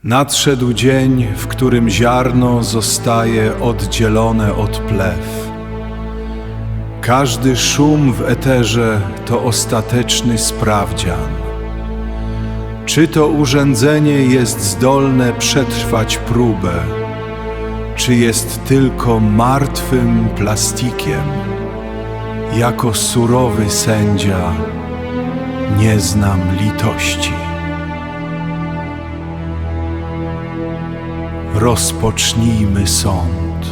Nadszedł dzień, w którym ziarno zostaje oddzielone od plew. Każdy szum w eterze to ostateczny sprawdzian. Czy to urządzenie jest zdolne przetrwać próbę, czy jest tylko martwym plastikiem? Jako surowy sędzia nie znam litości. Rozpocznijmy sąd.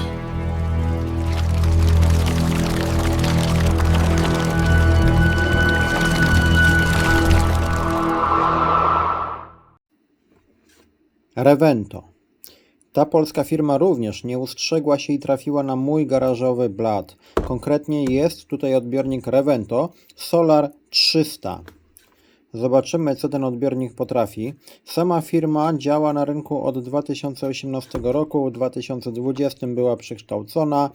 Revento. Ta polska firma również nie ustrzegła się i trafiła na mój garażowy blat. Konkretnie jest tutaj odbiornik Revento Solar 300. Zobaczymy, co ten odbiornik potrafi. Sama firma działa na rynku od 2018 roku, w 2020 była przekształcona,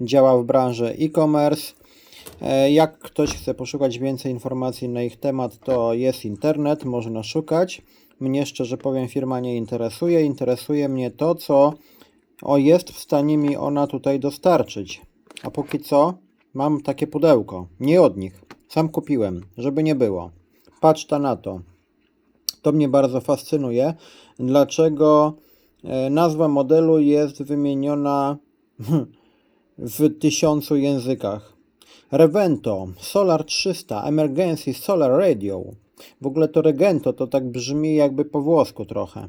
działa w branży e-commerce. Jak ktoś chce poszukać więcej informacji na ich temat, to jest internet, można szukać. Mnie, szczerze powiem, firma nie interesuje. Interesuje mnie to, co jest w stanie mi ona tutaj dostarczyć. A póki co mam takie pudełko, nie od nich. Sam kupiłem, żeby nie było. Patrzcie na to. To mnie bardzo fascynuje. Dlaczego nazwa modelu jest wymieniona w 1000 językach? Revento Solar 300 Emergency Solar Radio. W ogóle to Regento to tak brzmi jakby po włosku trochę.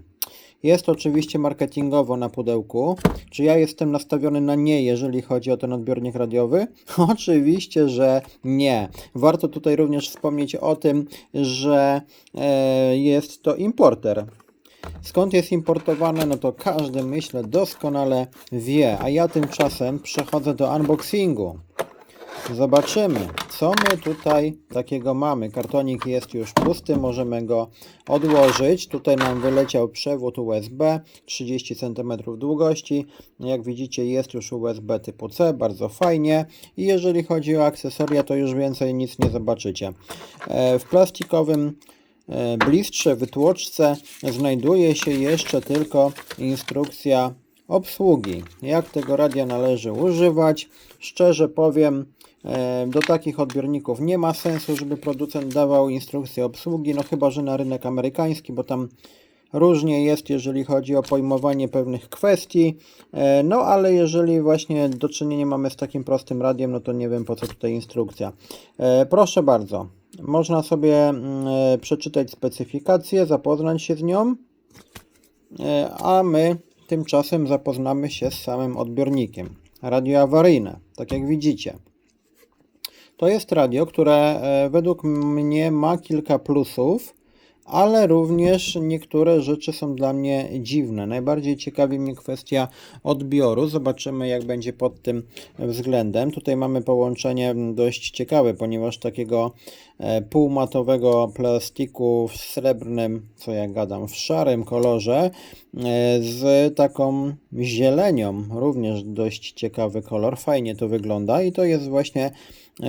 Jest oczywiście marketingowo na pudełku. Czy ja jestem nastawiony na nie, jeżeli chodzi o ten odbiornik radiowy? Oczywiście, że nie. Warto tutaj również wspomnieć o tym, że jest to importer. Skąd jest importowane, no to każdy, myślę, doskonale wie. A ja tymczasem przechodzę do unboxingu. Zobaczymy, co my tutaj takiego mamy. Kartonik jest już pusty, możemy go odłożyć. Tutaj nam wyleciał przewód USB 30 cm długości. Jak widzicie, jest już USB typu C, bardzo fajnie. I jeżeli chodzi o akcesoria, to już więcej nic nie zobaczycie. W plastikowym blistrze, wytłoczce znajduje się jeszcze tylko instrukcja obsługi. Jak tego radia należy używać? Szczerze powiem, do takich odbiorników nie ma sensu, żeby producent dawał instrukcję obsługi, no chyba że na rynek amerykański, bo tam różnie jest, jeżeli chodzi o pojmowanie pewnych kwestii. No ale jeżeli właśnie do czynienia mamy z takim prostym radiem, no to nie wiem, po co tutaj instrukcja. Proszę bardzo, można sobie przeczytać specyfikację, zapoznać się z nią, a my tymczasem zapoznamy się z samym odbiornikiem. Radio awaryjne, tak jak widzicie. To jest radio, które według mnie ma kilka plusów, ale również niektóre rzeczy są dla mnie dziwne. Najbardziej ciekawi mnie kwestia odbioru. Zobaczymy, jak będzie pod tym względem. Tutaj mamy połączenie dość ciekawe, ponieważ takiego półmatowego plastiku w srebrnym, co ja gadam, w szarym kolorze z taką zielenią. Również dość ciekawy kolor. Fajnie to wygląda i to jest właśnie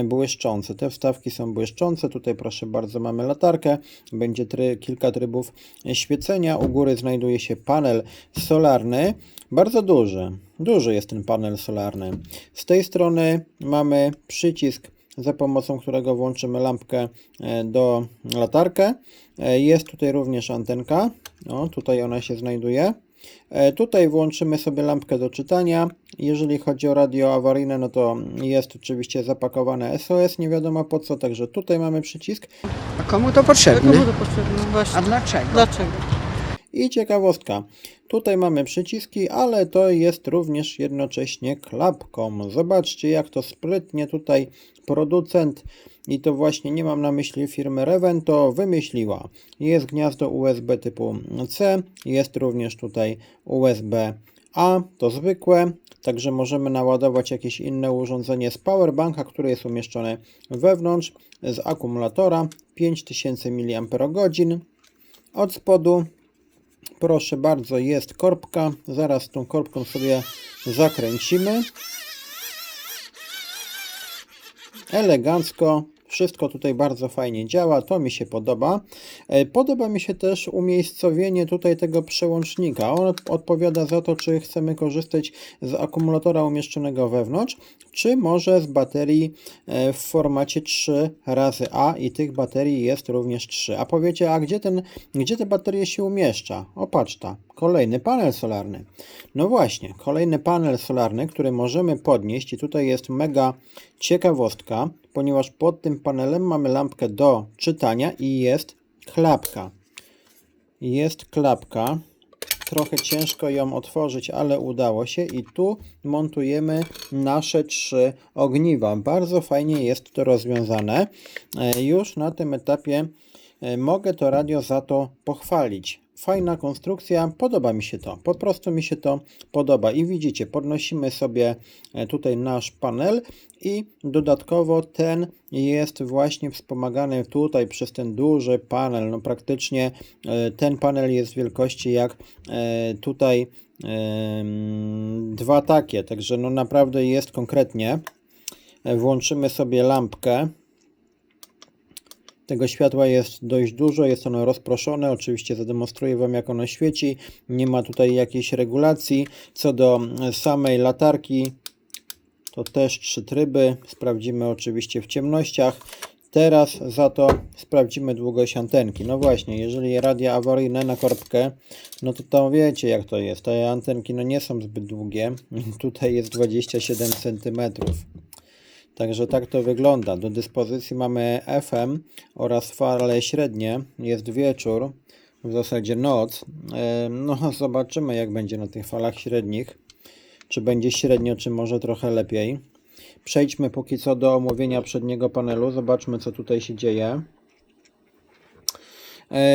błyszczące. Te wstawki są błyszczące. Tutaj proszę bardzo mamy latarkę. Będzie kilka trybów świecenia. U góry znajduje się panel solarny. Bardzo duży. Duży jest ten panel solarny. Z tej strony mamy przycisk, za pomocą którego włączymy lampkę do latarkę. Jest tutaj również antenka. O, tutaj ona się znajduje. Tutaj włączymy sobie lampkę do czytania. Jeżeli chodzi o radio awaryjne, no to jest oczywiście zapakowane SOS, nie wiadomo po co, także tutaj mamy przycisk. A komu to potrzebne? Komu to potrzebne? Właśnie. A dlaczego? Dlaczego? I ciekawostka. Tutaj mamy przyciski, ale to jest również jednocześnie klapką. Zobaczcie, jak to sprytnie tutaj producent, i to właśnie nie mam na myśli firmy Revento, wymyśliła. Jest gniazdo USB typu C, jest również tutaj USB-A, to zwykłe, także możemy naładować jakieś inne urządzenie z powerbanka, który jest umieszczony wewnątrz, z akumulatora 5000 mAh. Od spodu, proszę bardzo, jest korbka. Zaraz tą korbką sobie zakręcimy. Elegancko Wszystko tutaj bardzo fajnie działa, to mi się podoba. Podoba mi się też umiejscowienie tutaj tego przełącznika. On odpowiada za to, czy chcemy korzystać z akumulatora umieszczonego wewnątrz, czy może z baterii w formacie 3x A i tych baterii jest również 3. A powiecie, a gdzie te baterie się umieszcza? O, patrz ta, kolejny panel solarny. No właśnie, kolejny panel solarny, który możemy podnieść i tutaj jest mega ciekawostka, ponieważ pod tym panelem mamy lampkę do czytania i jest klapka. Jest klapka. Trochę ciężko ją otworzyć, ale udało się i tu montujemy nasze 3 ogniwa. Bardzo fajnie jest to rozwiązane. Już na tym etapie mogę to radio za to pochwalić. Fajna konstrukcja, podoba mi się to, po prostu mi się to podoba i widzicie, podnosimy sobie tutaj nasz panel i dodatkowo ten jest właśnie wspomagany tutaj przez ten duży panel, no praktycznie ten panel jest wielkości jak tutaj dwa takie, także no naprawdę jest konkretnie. Włączymy sobie lampkę. Tego światła jest dość dużo, jest ono rozproszone, oczywiście zademonstruję Wam, jak ono świeci, nie ma tutaj jakiejś regulacji. Co do samej latarki, to też 3 tryby, sprawdzimy oczywiście w ciemnościach. Teraz za to sprawdzimy długość antenki. No właśnie, jeżeli radia awaryjne na korbkę, no to tam wiecie, jak to jest, te antenki no nie są zbyt długie, tutaj jest 27 cm. Także tak to wygląda. Do dyspozycji mamy FM oraz fale średnie. Jest wieczór, w zasadzie noc. No zobaczymy, jak będzie na tych falach średnich. Czy będzie średnio, czy może trochę lepiej. Przejdźmy póki co do omówienia przedniego panelu. Zobaczmy, co tutaj się dzieje.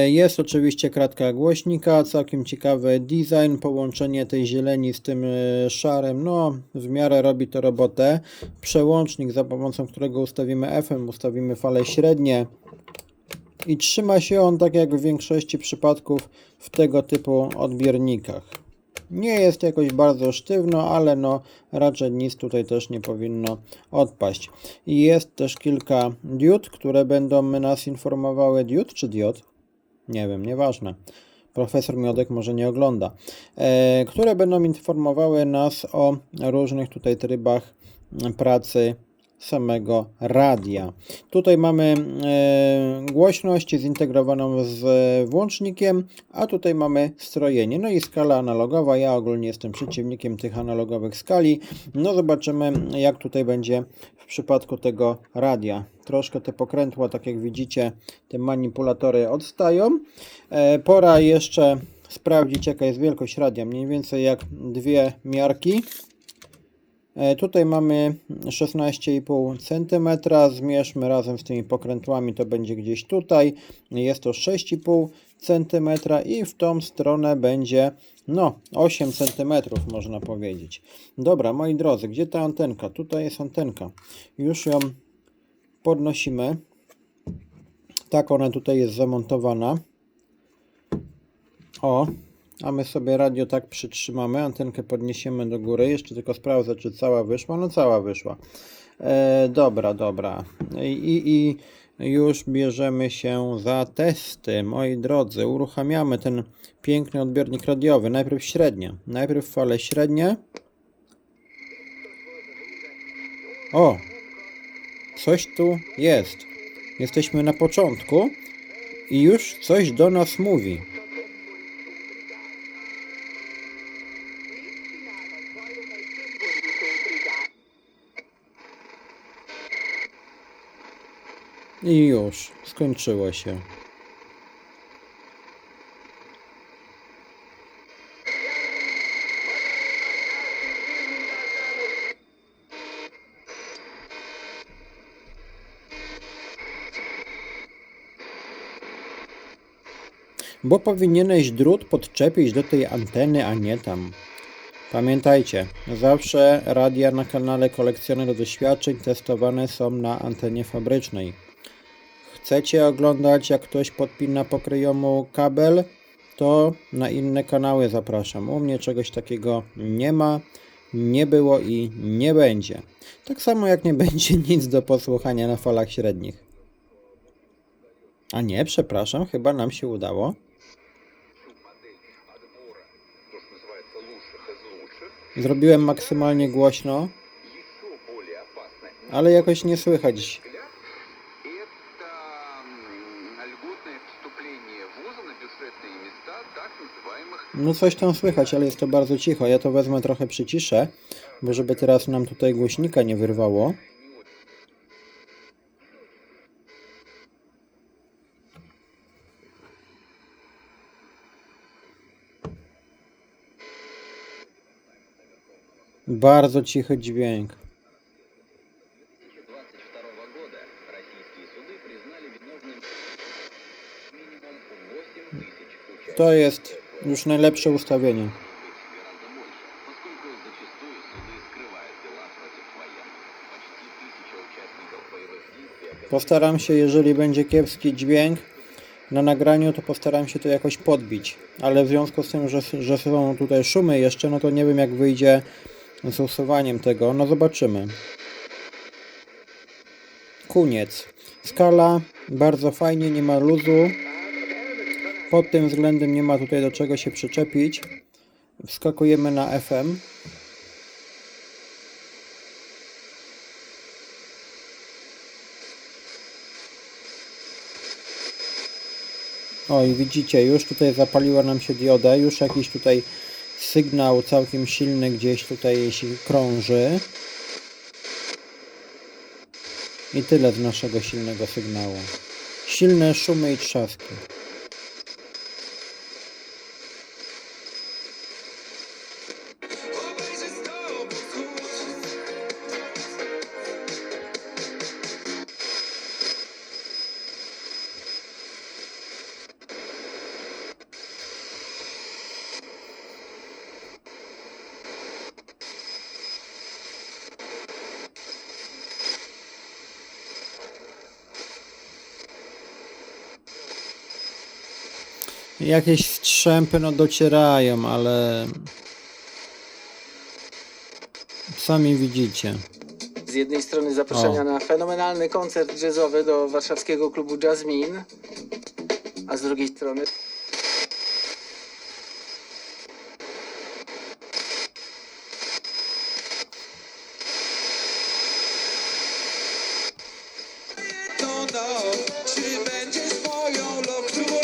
Jest oczywiście kratka głośnika, całkiem ciekawy design, połączenie tej zieleni z tym szarym, no w miarę robi to robotę. Przełącznik, za pomocą którego ustawimy FM, ustawimy fale średnie i trzyma się on tak jak w większości przypadków w tego typu odbiernikach. Nie jest jakoś bardzo sztywno, ale no raczej nic tutaj też nie powinno odpaść. I jest też kilka diod, które będą nas informowały. Diod czy diod? Nie wiem, nieważne. Profesor Miodek może nie ogląda. Które będą informowały nas o różnych tutaj trybach pracy samego radia. Tutaj mamy głośność zintegrowaną z włącznikiem, a tutaj mamy strojenie. No i skala analogowa. Ja ogólnie jestem przeciwnikiem tych analogowych skali. No zobaczymy, jak tutaj będzie w przypadku tego radia. Troszkę te pokrętła, tak jak widzicie, te manipulatory odstają. Pora jeszcze sprawdzić, jaka jest wielkość radia. Mniej więcej jak 2 miarki. Tutaj mamy 16,5 cm, zmierzmy razem z tymi pokrętłami, to będzie gdzieś tutaj, jest to 6,5 cm i w tą stronę będzie no 8 cm można powiedzieć. Dobra, moi drodzy, gdzie ta antenka? Tutaj jest antenka, już ją podnosimy, tak ona tutaj jest zamontowana, o. A my sobie radio tak przytrzymamy, antenkę podniesiemy do góry, jeszcze tylko sprawdzę, czy cała wyszła, no cała wyszła. Dobra. I już bierzemy się za testy, moi drodzy, uruchamiamy ten piękny odbiornik radiowy, najpierw średnie, najpierw fale średnie. O, coś tu jest, jesteśmy na początku i już coś do nas mówi. I już, skończyło się. Bo powinieneś drut podczepić do tej anteny, a nie tam. Pamiętajcie, zawsze radia na kanale Kolekcjoner Doświadczeń testowane są na antenie fabrycznej. Chcecie oglądać, jak ktoś podpina pokryjomu kabel, to na inne kanały zapraszam. U mnie czegoś takiego nie ma, nie było i nie będzie. Tak samo jak nie będzie nic do posłuchania na falach średnich. A nie, przepraszam, chyba nam się udało. Zrobiłem maksymalnie głośno, ale jakoś nie słychać. No coś tam słychać, ale jest to bardzo cicho. Ja to wezmę trochę przyciszę, bo żeby teraz nam tutaj głośnika nie wyrwało. Bardzo cichy dźwięk. To jest już najlepsze ustawienie. Postaram się, jeżeli będzie kiepski dźwięk na nagraniu, to postaram się to jakoś podbić. Ale w związku z tym, że są tutaj szumy jeszcze, no to nie wiem, jak wyjdzie z usuwaniem tego. No zobaczymy. Koniec. Skala bardzo fajnie, nie ma luzu. Pod tym względem nie ma tutaj do czego się przyczepić. Wskakujemy na FM. O i widzicie, już tutaj zapaliła nam się dioda, już jakiś tutaj sygnał całkiem silny gdzieś tutaj się krąży. I tyle z naszego silnego sygnału. Silne szumy i trzaski. Jakieś strzępy no docierają, ale sami widzicie. Z jednej strony zaproszenia na fenomenalny koncert jazzowy do warszawskiego klubu Jasmine, a z drugiej strony czy będziesz moją lokturą?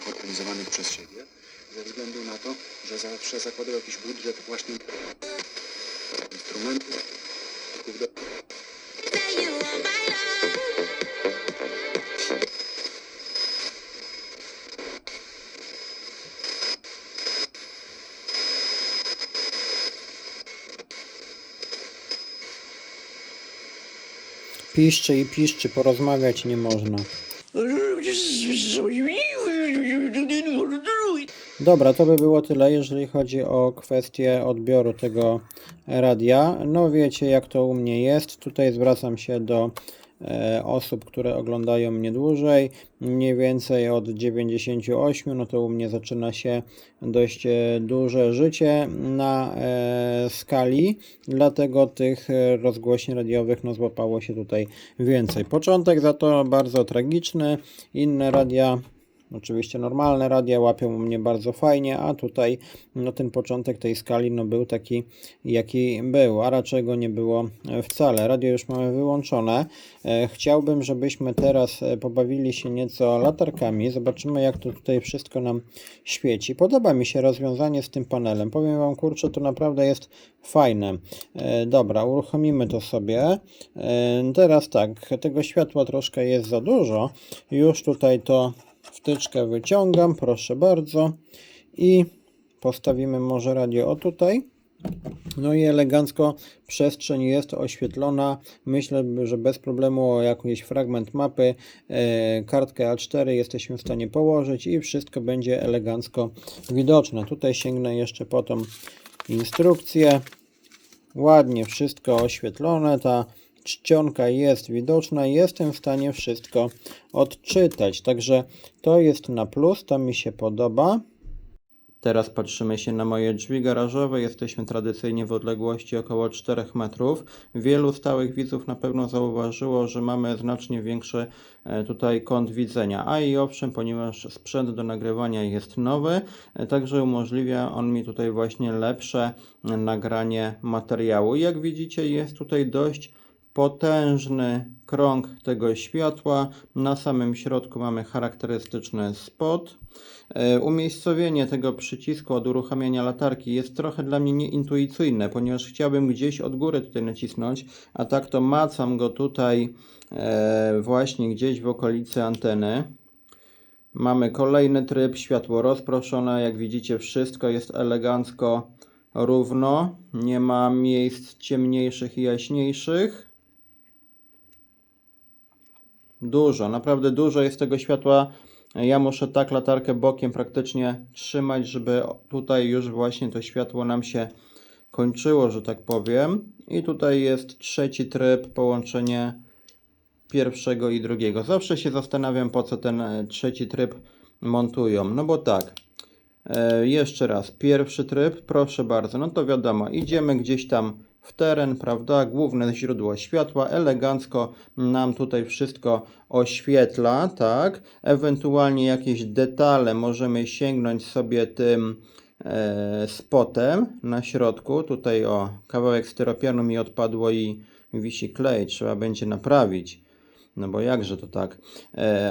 Organizowanych przez siebie, ze względu na to, że zawsze zakładał jakiś budżet właśnie instrumentów. Piszczy i piszczy, porozmawiać nie można. Dobra, to by było tyle, jeżeli chodzi o kwestię odbioru tego radia. No wiecie, jak to u mnie jest. Tutaj zwracam się do osób, które oglądają mnie dłużej, mniej więcej od 98, no to u mnie zaczyna się dość duże życie na skali, dlatego tych rozgłośni radiowych no złapało się tutaj więcej. Początek za to bardzo tragiczny, inne radia, oczywiście normalne radia łapią mnie bardzo fajnie, a tutaj no ten początek tej skali no był taki jaki był, a raczej go nie było wcale. Radio już mamy wyłączone. Chciałbym, żebyśmy teraz pobawili się nieco latarkami. Zobaczymy, jak to tutaj wszystko nam świeci. Podoba mi się rozwiązanie z tym panelem. Powiem wam, kurczę, to naprawdę jest fajne. Dobra, uruchomimy to sobie. Teraz tak, tego światła troszkę jest za dużo. Już tutaj to wtyczkę wyciągam, proszę bardzo, i postawimy może radio o tutaj. No i elegancko przestrzeń jest oświetlona. Myślę, że bez problemu o jakiś fragment mapy, kartkę A4 jesteśmy w stanie położyć i wszystko będzie elegancko widoczne. Tutaj sięgnę jeszcze po tą instrukcję. Ładnie wszystko oświetlone, ta czcionka jest widoczna, jestem w stanie wszystko odczytać, także to jest na plus, to mi się podoba. Teraz patrzymy się na moje drzwi garażowe. Jesteśmy tradycyjnie w odległości około 4 metrów. Wielu stałych widzów na pewno zauważyło, że mamy znacznie większy tutaj kąt widzenia. A i owszem, ponieważ sprzęt do nagrywania jest nowy, także umożliwia on mi tutaj właśnie lepsze nagranie materiału. Jak widzicie, jest tutaj dość potężny krąg tego światła. Na samym środku mamy charakterystyczny spot. Umiejscowienie tego przycisku od uruchamiania latarki jest trochę dla mnie nieintuicyjne, ponieważ chciałbym gdzieś od góry tutaj nacisnąć, a tak to macam go tutaj właśnie gdzieś w okolicy anteny. Mamy kolejny tryb, światło rozproszone. Jak widzicie, wszystko jest elegancko równo. Nie ma miejsc ciemniejszych i jaśniejszych. Dużo, naprawdę dużo jest tego światła. Ja muszę tak latarkę bokiem praktycznie trzymać, żeby tutaj już właśnie to światło nam się kończyło, że tak powiem. I tutaj jest trzeci tryb, połączenie pierwszego i drugiego. Zawsze się zastanawiam, po co ten trzeci tryb montują. No bo tak, jeszcze raz, pierwszy tryb, proszę bardzo, no to wiadomo, idziemy gdzieś tam w teren, prawda, główne źródło światła, elegancko nam tutaj wszystko oświetla, tak, ewentualnie jakieś detale możemy sięgnąć sobie tym spotem na środku, tutaj o, kawałek styropianu mi odpadło i wisi klej, trzeba będzie naprawić, no bo jakże to tak,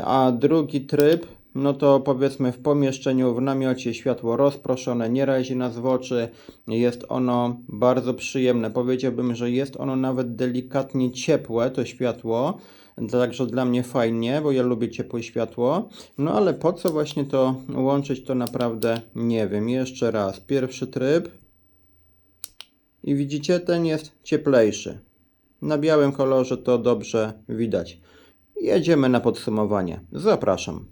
a drugi tryb, no to powiedzmy w pomieszczeniu, w namiocie światło rozproszone, nie razi nas w oczy, jest ono bardzo przyjemne. Powiedziałbym, że jest ono nawet delikatnie ciepłe, to światło, także dla mnie fajnie, bo ja lubię ciepłe światło. No ale po co właśnie to łączyć, to naprawdę nie wiem. Jeszcze raz, pierwszy tryb i widzicie, ten jest cieplejszy. Na białym kolorze to dobrze widać. Jedziemy na podsumowanie. Zapraszam.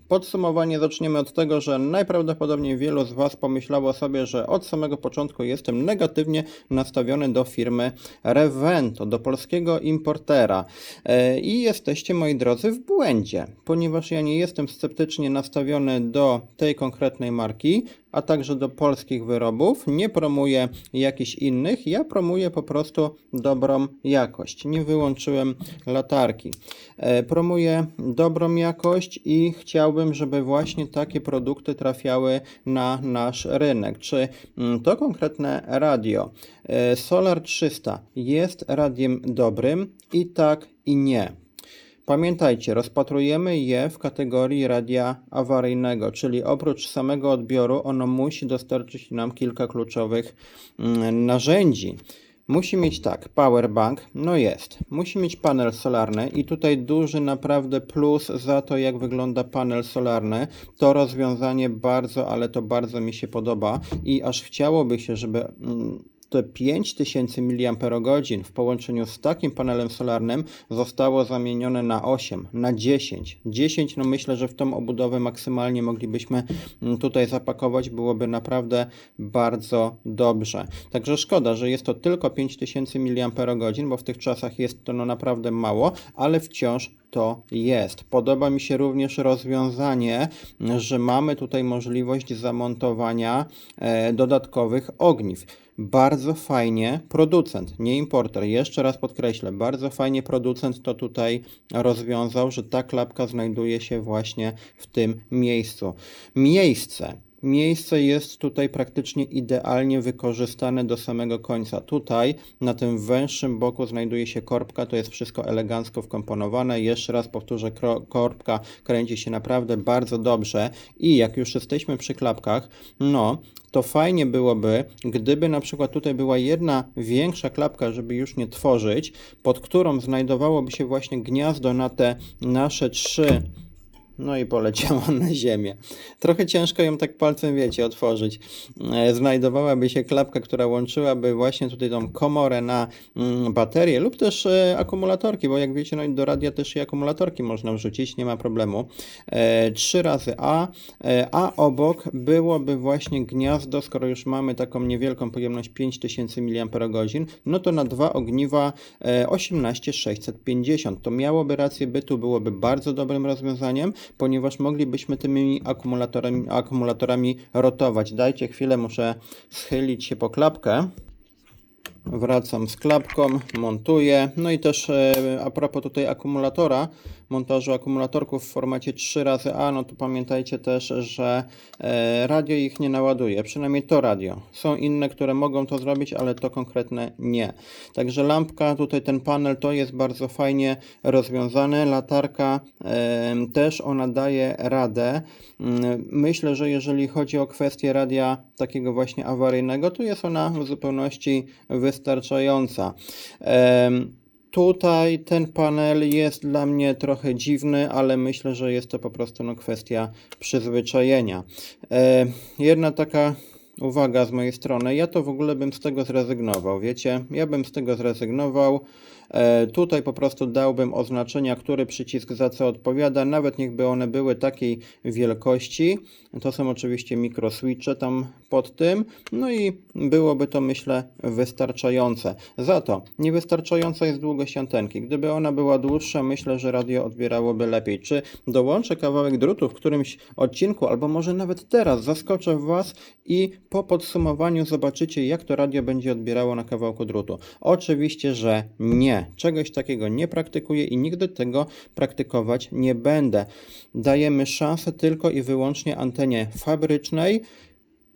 Podsumowanie zaczniemy od tego, że najprawdopodobniej wielu z Was pomyślało sobie, że od samego początku jestem negatywnie nastawiony do firmy Revento, do polskiego importera. I jesteście, moi drodzy, w błędzie, ponieważ ja nie jestem sceptycznie nastawiony do tej konkretnej marki, a także do polskich wyrobów. Nie promuję jakichś innych, ja promuję po prostu dobrą jakość. Nie wyłączyłem latarki. Promuję dobrą jakość i chciałbym, żeby właśnie takie produkty trafiały na nasz rynek. Czy to konkretne radio Solar 300 jest radiem dobrym? I tak, i nie. Pamiętajcie, rozpatrujemy je w kategorii radia awaryjnego, czyli oprócz samego odbioru ono musi dostarczyć nam kilka kluczowych narzędzi. Musi mieć tak, powerbank, no jest, musi mieć panel solarny i tutaj duży naprawdę plus za to, jak wygląda panel solarny. To rozwiązanie bardzo, ale to bardzo mi się podoba i aż chciałoby się, żeby te 5000 mAh w połączeniu z takim panelem solarnym zostało zamienione na 8, na 10. 10, no myślę, że w tą obudowę maksymalnie moglibyśmy tutaj zapakować, byłoby naprawdę bardzo dobrze. Także szkoda, że jest to tylko 5000 mAh, bo w tych czasach jest to no naprawdę mało, ale wciąż to jest. Podoba mi się również rozwiązanie, że mamy tutaj możliwość zamontowania dodatkowych ogniw. Bardzo fajnie producent, nie importer, jeszcze raz podkreślę, bardzo fajnie producent to tutaj rozwiązał, że ta klapka znajduje się właśnie w tym miejscu. Miejsce jest tutaj praktycznie idealnie wykorzystane do samego końca. Tutaj na tym węższym boku znajduje się korbka, to jest wszystko elegancko wkomponowane. Jeszcze raz powtórzę, korbka kręci się naprawdę bardzo dobrze i jak już jesteśmy przy klapkach, no to fajnie byłoby, gdyby na przykład tutaj była jedna większa klapka, żeby już nie tworzyć, pod którą znajdowałoby się właśnie gniazdo na te nasze 3. No i poleciała na ziemię. Trochę ciężko ją tak palcem, wiecie, otworzyć. Znajdowałaby się klapka, która łączyłaby właśnie tutaj tą komorę na baterię lub też akumulatorki, bo jak wiecie, no i do radia też i akumulatorki można wrzucić, nie ma problemu. 3 razy a obok byłoby właśnie gniazdo, skoro już mamy taką niewielką pojemność 5000 mAh, no to na 2 ogniwa 18650. To miałoby rację bytu, byłoby bardzo dobrym rozwiązaniem. ponieważ moglibyśmy tymi akumulatorami rotować. Dajcie chwilę, muszę schylić się po klapkę. Wracam z klapką, montuję. No i też a propos tutaj akumulatora, montażu akumulatorków w formacie 3x, no to pamiętajcie też, że radio ich nie naładuje, przynajmniej to radio. Są inne, które mogą to zrobić, ale to konkretne nie. Także lampka, tutaj ten panel to jest bardzo fajnie rozwiązane. Latarka też ona daje radę. Myślę, że jeżeli chodzi o kwestię radia takiego właśnie awaryjnego, to jest ona w zupełności wystarczająca. Tutaj ten panel jest dla mnie trochę dziwny, ale myślę, że jest to po prostu kwestia przyzwyczajenia. Jedna taka uwaga z mojej strony, ja to w ogóle bym z tego zrezygnował, wiecie? Ja bym z tego zrezygnował. Tutaj po prostu dałbym oznaczenia, który przycisk za co odpowiada, nawet niechby one były takiej wielkości. To są oczywiście mikroswitche tam pod tym, no i byłoby to, myślę, wystarczające. Za to niewystarczająca jest długość antenki. Gdyby ona była dłuższa, myślę, że radio odbierałoby lepiej. Czy dołączę kawałek drutu w którymś odcinku, albo może nawet teraz zaskoczę Was i po podsumowaniu zobaczycie, jak to radio będzie odbierało na kawałku drutu. Oczywiście, że nie. Czegoś takiego nie praktykuję i nigdy tego praktykować nie będę. Dajemy szansę tylko i wyłącznie antenie fabrycznej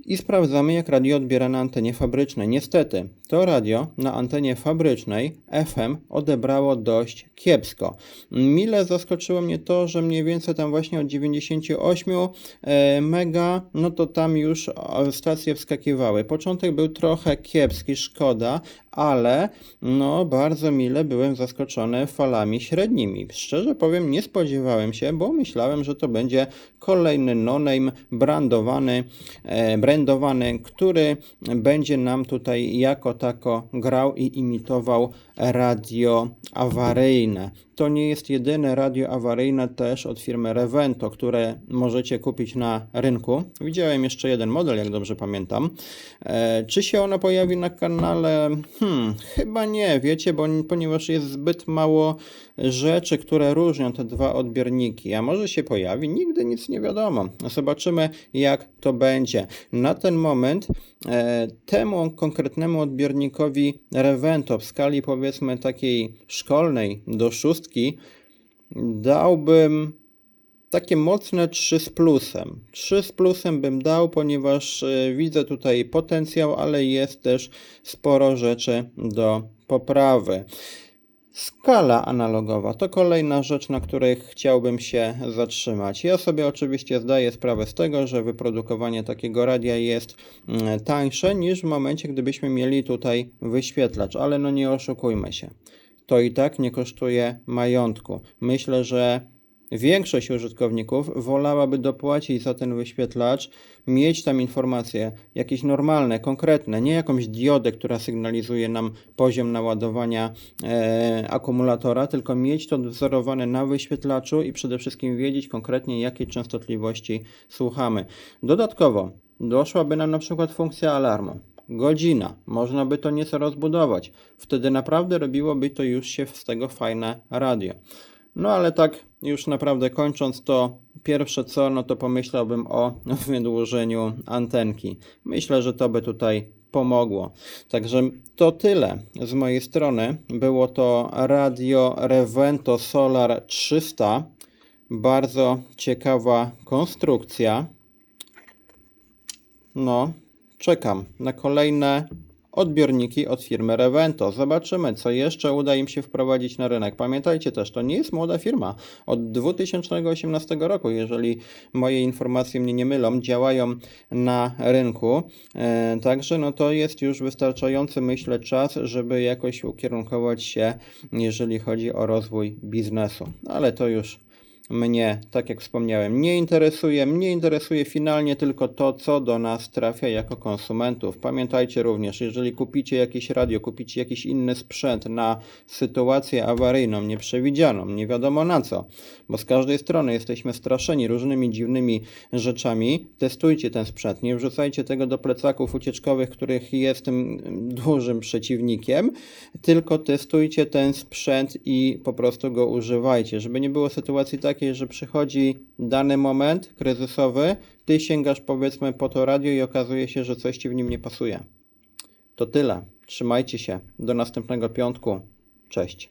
i sprawdzamy, jak radio odbiera na antenie fabrycznej. Niestety, to radio na antenie fabrycznej FM odebrało dość kiepsko. Mile zaskoczyło mnie to, że mniej więcej tam właśnie od 98 mega, no to tam już stacje wskakiwały. Początek był trochę kiepski, szkoda, ale no bardzo mile byłem zaskoczony falami średnimi. Szczerze powiem, nie spodziewałem się, bo myślałem, że to będzie kolejny no-name brandowany, który będzie nam tutaj jako tako grał i imitował radio awaryjne. To nie jest jedyne radio awaryjne też od firmy Revento, które możecie kupić na rynku. Widziałem jeszcze jeden model, jak dobrze pamiętam. Czy się ono pojawi na kanale? Chyba nie, wiecie, ponieważ jest zbyt mało rzeczy, które różnią te dwa odbiorniki. A może się pojawi? Nigdy nic nie wiadomo. Zobaczymy, jak to będzie. Na ten moment temu konkretnemu odbiornikowi Revento w skali powiedzmy takiej szkolnej do 6 dałbym takie mocne 3 z plusem. 3 z plusem bym dał, ponieważ widzę tutaj potencjał, ale jest też sporo rzeczy do poprawy. Skala analogowa to kolejna rzecz, na której chciałbym się zatrzymać. Ja sobie oczywiście zdaję sprawę z tego, że wyprodukowanie takiego radia jest tańsze niż w momencie, gdybyśmy mieli tutaj wyświetlacz, ale no nie oszukujmy się. To i tak nie kosztuje majątku. Myślę, że większość użytkowników wolałaby dopłacić za ten wyświetlacz, mieć tam informacje jakieś normalne, konkretne, nie jakąś diodę, która sygnalizuje nam poziom naładowania akumulatora, tylko mieć to wzorowane na wyświetlaczu i przede wszystkim wiedzieć konkretnie, jakiej częstotliwości słuchamy. Dodatkowo doszłaby nam na przykład funkcja alarmu. Godzina. Można by to nieco rozbudować. Wtedy naprawdę robiłoby to już się z tego fajne radio. No ale tak już naprawdę kończąc, to pierwsze co, no to pomyślałbym o wydłużeniu antenki. Myślę, że to by tutaj pomogło. Także to tyle z mojej strony. Było to radio Revento Solar 300. Bardzo ciekawa konstrukcja. No, czekam na kolejne odbiorniki od firmy Revento. Zobaczymy, co jeszcze uda im się wprowadzić na rynek. Pamiętajcie też, to nie jest młoda firma. Od 2018 roku, jeżeli moje informacje mnie nie mylą, działają na rynku. Także no to jest już wystarczający, myślę, czas, żeby jakoś ukierunkować się, jeżeli chodzi o rozwój biznesu. Ale to już mnie, tak jak wspomniałem, nie interesuje. Mnie interesuje finalnie tylko to, co do nas trafia jako konsumentów. Pamiętajcie również, jeżeli kupicie jakieś radio, kupicie jakiś inny sprzęt na sytuację awaryjną, nieprzewidzianą, nie wiadomo na co, bo z każdej strony jesteśmy straszeni różnymi dziwnymi rzeczami, testujcie ten sprzęt, nie wrzucajcie tego do plecaków ucieczkowych, których jestem dużym przeciwnikiem, tylko testujcie ten sprzęt i po prostu go używajcie, żeby nie było sytuacji takiej, takiej, że przychodzi dany moment kryzysowy, ty sięgasz powiedzmy po to radio i okazuje się, że coś ci w nim nie pasuje. To tyle. Trzymajcie się. Do następnego piątku. Cześć.